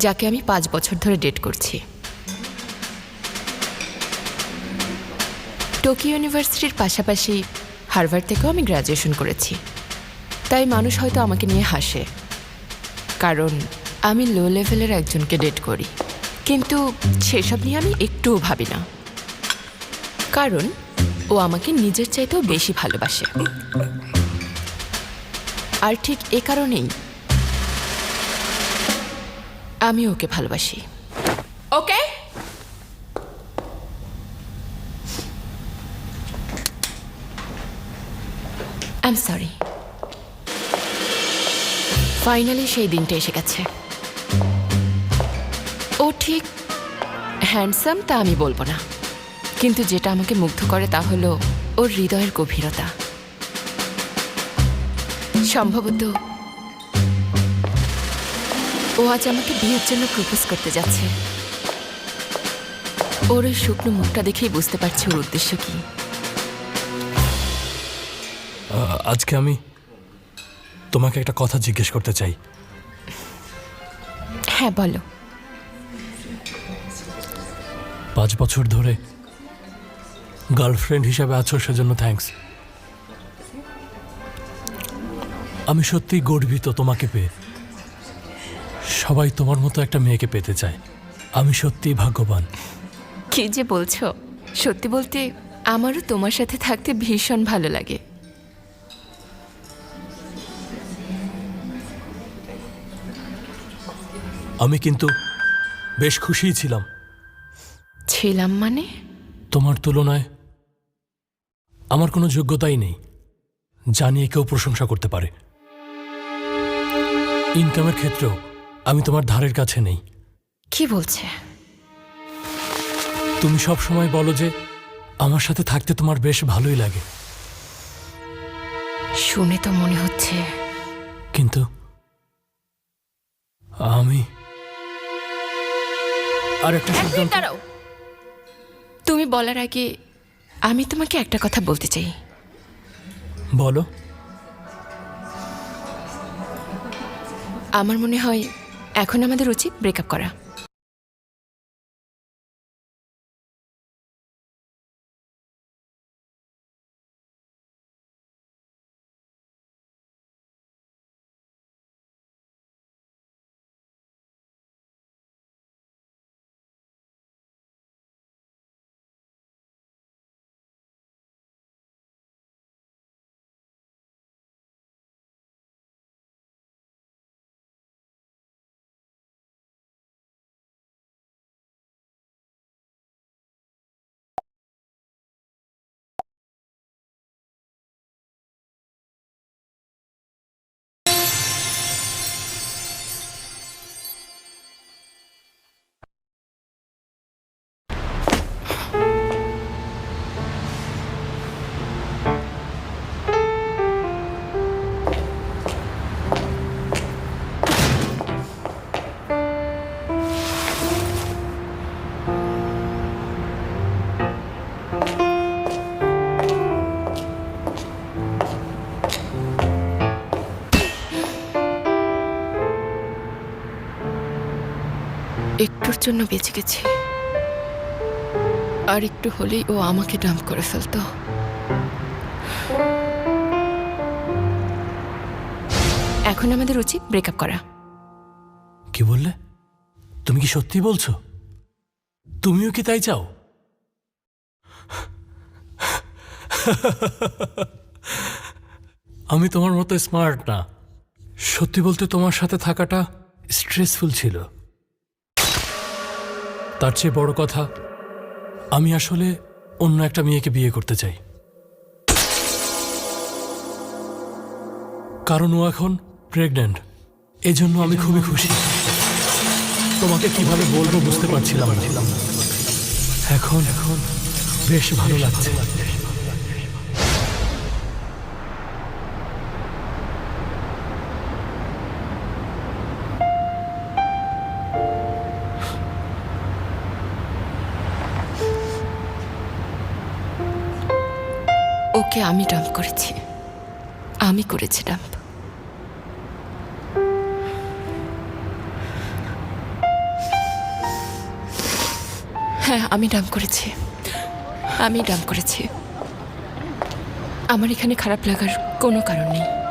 যাকে আমি 5 বছর ধরে ডেট করছি। টোকিও ইউনিভার্সিটির পাশাপাশি হার্ভার্ড থেকেও আমি গ্র্যাজুয়েশন করেছি। তাই মানুষ হয়তো আমাকে নিয়ে হাসে, কারণ আমি লো লেভেলের একজনকে ডেট করি। কিন্তু সেসব নিয়ে আমি একটুও ভাবি না, কারণ ও আমাকে নিজের চাইতেও বেশি ভালোবাসে। আর ঠিক এ কারণেই আমি ওকে ভালোবাসি। ওকে, আই এম সরি। ফাইনালি সেই দিনটা এসে গেছে। ও ঠিক হ্যান্ডসাম তা আমি বলবো না, কিন্তু যেটা আমাকে মুগ্ধ করে তা হলো ওর হৃদয়ের গভীরতা। সম্ভবত ও আজ আমাকে বিয়ের জন্য প্রপোজ করতে যাচ্ছে। ওর ওই শুকনো মুখটা দেখেই বুঝতে পারছি ওর উদ্দেশ্য কি। আজকে আমি তোমাকে একটা কথা জিজ্ঞেস করতে চাই। হ্যাঁ, বলো। 5 বছর ধরে গার্লফ্রেন্ড হিসাবে আছো, সেজন্য থ্যাঙ্কস। আমি সত্যিই গর্বিত তোমাকে পেয়ে। সবাই তোমার মতো একটা মেয়েকে পেতে চায়। আমি সত্যিই ভাগ্যবান। কি যে বলছো! সত্যি বলতে আমারও তোমার সাথে থাকতে ভীষণ ভালো লাগে। আমি কিন্তু বেশ খুশিই ছিলাম। ছিলাম মানে? তোমার তুলনায় আমার কোনো যোগ্যতাই নেই যা নিয়ে কেউ প্রশংসা করতে পারে। ইনকামের ক্ষেত্রেও আমি তোমার ধারের কাছে নেই। কি বলছে? তুমি সব সময় বলো যে আমার সাথে থাকতে তোমার বেশ ভালোই লাগে। শুনে তো মনে হচ্ছে। কিন্তু আমি আর একটা সিদ্ধান্ত। দাঁড়াও, তুমি বলার আগে আমি তোমাকে একটা কথা বলতে চাই। বলো। আমার মনে হয় এখন আমাদের উচিত ব্রেকআপ করা। একটুর জন্য বেঁচে গেছি, আর একটু হলেই ও আমাকে ডাম্প করে ফেলতো। এখন আমাদের উচিত ব্রেকআপ করা। কি বললে? তুমি কি সত্যি বলছো? তুমিও কি তাই চাও? আমি তোমার মতো স্মার্ট না। সত্যি বলতে তোমার সাথে থাকাটা স্ট্রেসফুল ছিল। তার চেয়ে বড় কথা, আমি আসলে অন্য একটা মেয়েকে বিয়ে করতে চাই। কারণ ও এখন প্রেগন্যান্ট। এজন্য আমি খুবই খুশি। তোমাকে কিভাবে বলবো বুঝতে পারছিলাম না। এখন বেশ ভালো লাগছে। ওকে আমি ডাম্প করেছি, আমি করেছি ডাম্প। হ্যাঁ, আমি ডাম্প করেছি। আমার এখানে খারাপ লাগার কোনো কারণ নেই।